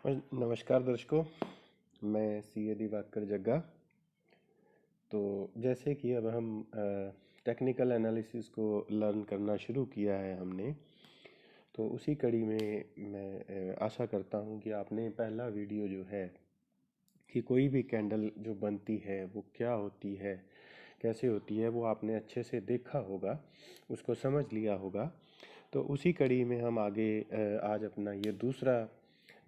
नमस्कार दर्शकों, मैं सीए दिवाकर जग्गा। तो जैसे कि अब हम टेक्निकल एनालिसिस को लर्न करना शुरू किया है हमने, तो उसी कड़ी में मैं आशा करता हूं कि आपने पहला वीडियो जो है कि कोई भी कैंडल जो बनती है वो क्या होती है, कैसे होती है, वो आपने अच्छे से देखा होगा, उसको समझ लिया होगा। तो उसी कड़ी में हम आगे आज अपना ये दूसरा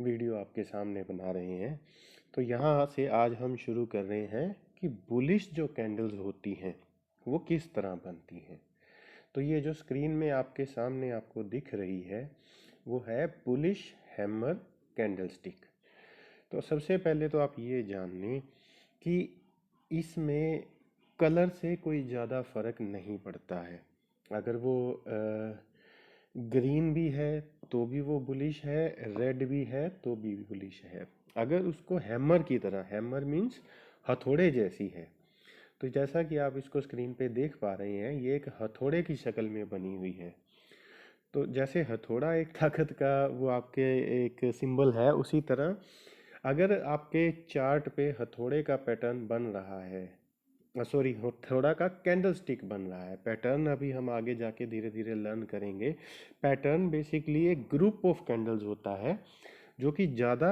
वीडियो आपके सामने बना रहे हैं। तो यहाँ से आज हम शुरू कर रहे हैं कि बुलिश जो कैंडल्स होती हैं वो किस तरह बनती हैं। तो ये जो स्क्रीन में आपके सामने आपको दिख रही है वो है बुलिश हैमर कैंडलस्टिक। तो सबसे पहले तो आप ये जान लें कि इसमें कलर से कोई ज़्यादा फ़र्क नहीं पड़ता है। अगर वो ग्रीन भी है तो भी वो बुलिश है, रेड भी है तो भी बुलिश है। अगर उसको हैमर की तरह, हैमर मीन्स हथौड़े जैसी है, तो जैसा कि आप इसको स्क्रीन पे देख पा रहे हैं ये एक हथौड़े की शक्ल में बनी हुई है। तो जैसे हथौड़ा एक ताकत का वो आपके एक सिंबल है, उसी तरह अगर आपके चार्ट पे हथौड़े का पैटर्न बन रहा है, सॉरी हथौड़ा का कैंडल स्टिक बन रहा है, पैटर्न अभी हम आगे जाके धीरे धीरे लर्न करेंगे। पैटर्न बेसिकली एक ग्रुप ऑफ कैंडल्स होता है जो कि ज़्यादा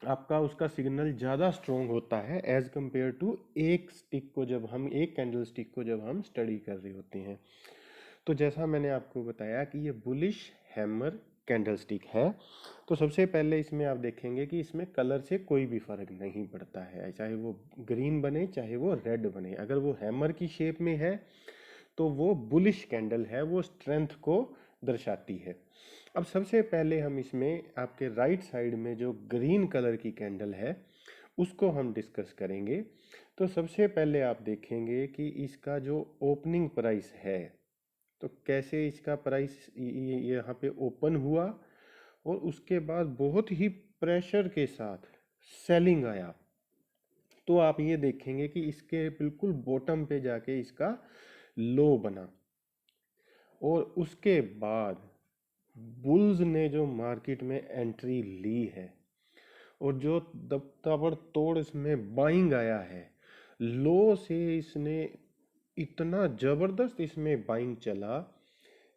आपका उसका सिग्नल ज़्यादा स्ट्रॉन्ग होता है एज कंपेयर टू एक स्टिक को, जब हम एक कैंडल स्टिक को जब हम स्टडी कर रहे होते हैं। तो जैसा मैंने आपको बताया कि ये बुलिश हैमर कैंडल स्टिक है। तो सबसे पहले इसमें आप देखेंगे कि इसमें कलर से कोई भी फर्क नहीं पड़ता है, चाहे वो ग्रीन बने चाहे वो रेड बने। अगर वो हैमर की शेप में है तो वो बुलिश कैंडल है, वो स्ट्रेंथ को दर्शाती है। अब सबसे पहले हम इसमें आपके राइट साइड में जो ग्रीन कलर की कैंडल है उसको हम डिस्कस करेंगे। तो सबसे पहले आप देखेंगे कि इसका जो ओपनिंग प्राइस है, तो कैसे इसका प्राइस यहाँ पे ओपन हुआ और उसके बाद बहुत ही प्रेशर के साथ सेलिंग आया। तो आप ये देखेंगे कि इसके बिल्कुल बॉटम पे जाके इसका लो बना और उसके बाद बुल्स ने जो मार्केट में एंट्री ली है और जो ताबड़तोड़ इसमें बाइंग आया है, लो से इसने इतना ज़बरदस्त इसमें बाइंग चला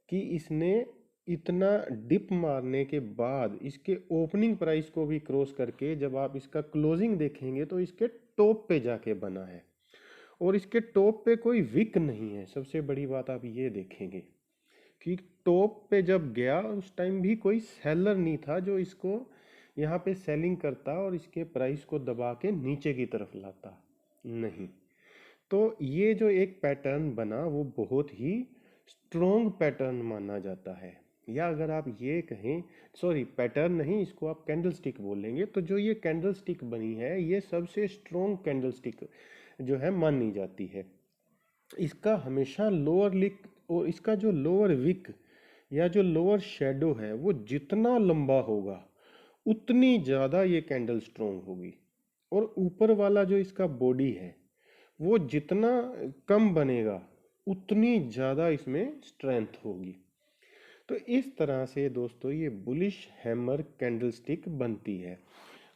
कि इसने इतना डिप मारने के बाद इसके ओपनिंग प्राइस को भी क्रॉस करके जब आप इसका क्लोजिंग देखेंगे तो इसके टॉप पे जाके बना है। और इसके टॉप पे कोई विक नहीं है। सबसे बड़ी बात आप ये देखेंगे कि टॉप पे जब गया उस टाइम भी कोई सेलर नहीं था जो इसको यहाँ पे सेलिंग करता और इसके प्राइस को दबा के नीचे की तरफ लाता, नहीं। तो ये जो एक पैटर्न बना वो बहुत ही स्ट्रॉन्ग पैटर्न माना जाता है। या अगर आप ये कहें, सॉरी पैटर्न नहीं, इसको आप कैंडल स्टिक बोलेंगे। तो जो ये कैंडल स्टिक बनी है ये सबसे स्ट्रॉन्ग कैंडल स्टिक जो है मानी जाती है। इसका हमेशा लोअर लिक और इसका जो लोअर विक या जो लोअर शेडो है वो जितना लंबा होगा उतनी ज़्यादा ये कैंडल स्ट्रॉन्ग होगी। और ऊपर वाला जो इसका बॉडी है वो जितना कम बनेगा उतनी ज़्यादा इसमें स्ट्रेंथ होगी। तो इस तरह से दोस्तों ये बुलिश हैमर कैंडलस्टिक बनती है।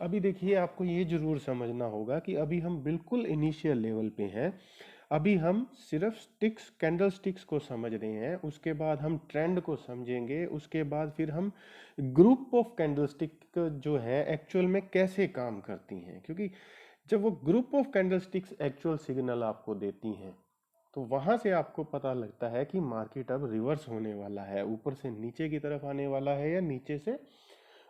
अभी देखिए आपको ये ज़रूर समझना होगा कि अभी हम बिल्कुल इनिशियल लेवल पे हैं। अभी हम सिर्फ स्टिक्स, कैंडल स्टिक्स को समझ रहे हैं, उसके बाद हम ट्रेंड को समझेंगे, उसके बाद फिर हम ग्रुप ऑफ कैंडल स्टिक जो है एक्चुअल में कैसे काम करती हैं। क्योंकि जब वो group of candle sticks actual signal आपको देती हैं तो वहां से आपको पता लगता है कि मार्केट अब रिवर्स होने वाला है, ऊपर से नीचे की तरफ आने वाला है या नीचे से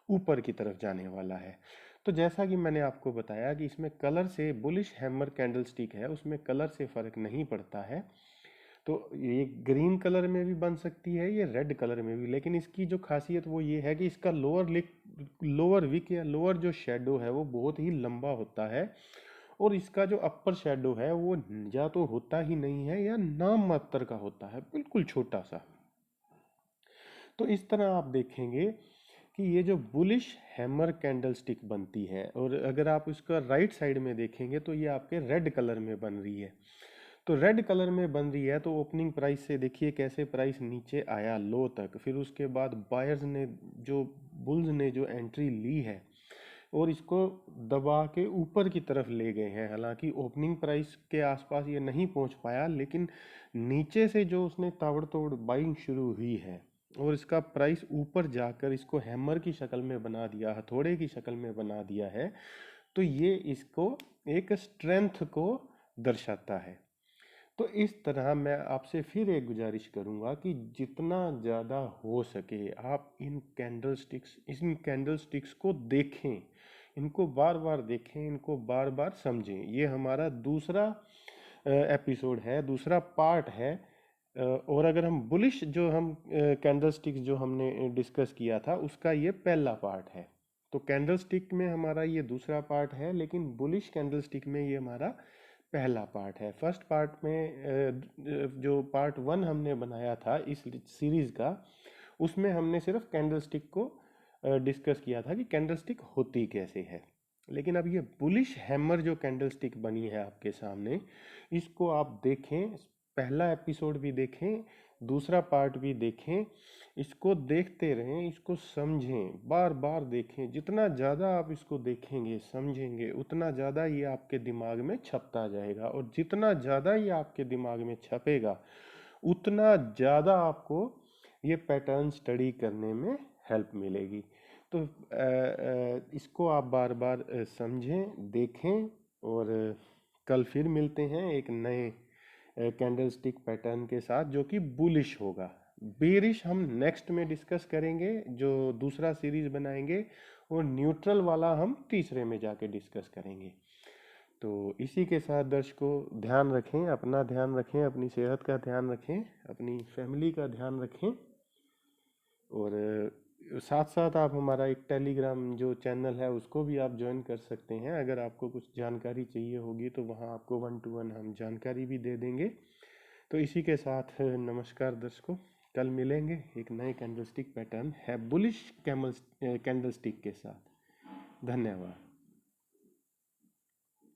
ऊपर की तरफ जाने वाला है। तो जैसा कि मैंने आपको बताया कि इसमें कलर से, बुलिश हैमर कैंडल स्टिक है उसमें कलर से फर्क नहीं पड़ता है। तो ये ग्रीन कलर में भी बन सकती है, ये रेड कलर में भी, लेकिन इसकी जो खासियत वो ये है कि इसका लोअर विक या लोअर जो शेडो है वो बहुत ही लंबा होता है और इसका जो अपर शेडो है वो या तो होता ही नहीं है या नाम मात्र का होता है, बिल्कुल छोटा सा। तो इस तरह आप देखेंगे कि ये जो बुलिश हैमर कैंडल स्टिक बनती है, और अगर आप उसका राइट साइड में देखेंगे तो ये आपके रेड कलर में बन रही है। तो रेड कलर में बन रही है तो ओपनिंग प्राइस से देखिए कैसे प्राइस नीचे आया लो तक, फिर उसके बाद बायर्स ने, जो बुल्स ने जो एंट्री ली है और इसको दबा के ऊपर की तरफ ले गए हैं। हालांकि ओपनिंग प्राइस के आसपास ये नहीं पहुंच पाया, लेकिन नीचे से जो उसने ताबड़तोड़ बाइंग शुरू हुई है और इसका प्राइस ऊपर जाकर इसको हैमर की शक्ल में बना दिया, हथौड़े की शक्ल में बना दिया है, तो ये इसको एक स्ट्रेंथ को दर्शाता है। तो इस तरह मैं आपसे फिर एक गुजारिश करूंगा कि जितना ज़्यादा हो सके आप इन कैंडल स्टिक्स को देखें, इनको बार बार देखें, इनको बार बार समझें। ये हमारा दूसरा एपिसोड है, दूसरा पार्ट है। और अगर हम बुलिश जो हम कैंडल स्टिक्स जो हमने डिस्कस किया था उसका ये पहला पार्ट है। तो कैंडल स्टिक में हमारा ये दूसरा पार्ट है, लेकिन बुलिश कैंडल स्टिक में ये हमारा पहला पार्ट है। फर्स्ट पार्ट में जो पार्ट 1 हमने बनाया था इस सीरीज का, उसमें हमने सिर्फ कैंडल स्टिक को डिस्कस किया था कि कैंडल स्टिक होती कैसे है। लेकिन अब ये बुलिश हैमर जो कैंडल स्टिक बनी है आपके सामने, इसको आप देखें, पहला एपिसोड भी देखें, दूसरा पार्ट भी देखें, इसको देखते रहें, इसको समझें, बार बार देखें। जितना ज़्यादा आप इसको देखेंगे, समझेंगे, उतना ज़्यादा ये आपके दिमाग में छपता जाएगा, और जितना ज़्यादा ये आपके दिमाग में छपेगा उतना ज़्यादा आपको ये पैटर्न स्टडी करने में हेल्प मिलेगी। तो इसको आप बार बार समझें, देखें, और कल फिर मिलते हैं एक नए कैंडल स्टिक पैटर्न के साथ जो कि बुलिश होगा। बेरिश हम नेक्स्ट में डिस्कस करेंगे, जो दूसरा सीरीज बनाएंगे, और न्यूट्रल वाला हम तीसरे में जाके डिस्कस करेंगे। तो इसी के साथ दर्शकों, ध्यान रखें, अपना ध्यान रखें, अपनी सेहत का ध्यान रखें, अपनी फैमिली का ध्यान रखें, और साथ साथ आप हमारा एक टेलीग्राम जो चैनल है उसको भी आप ज्वाइन कर सकते हैं। अगर आपको कुछ जानकारी चाहिए होगी तो वहाँ आपको 1 to 1 हम जानकारी भी दे देंगे। तो इसी के साथ नमस्कार दर्शकों, कल मिलेंगे एक नए कैंडल स्टिक पैटर्न है बुलिश कैंडल स्टिक के साथ। धन्यवाद।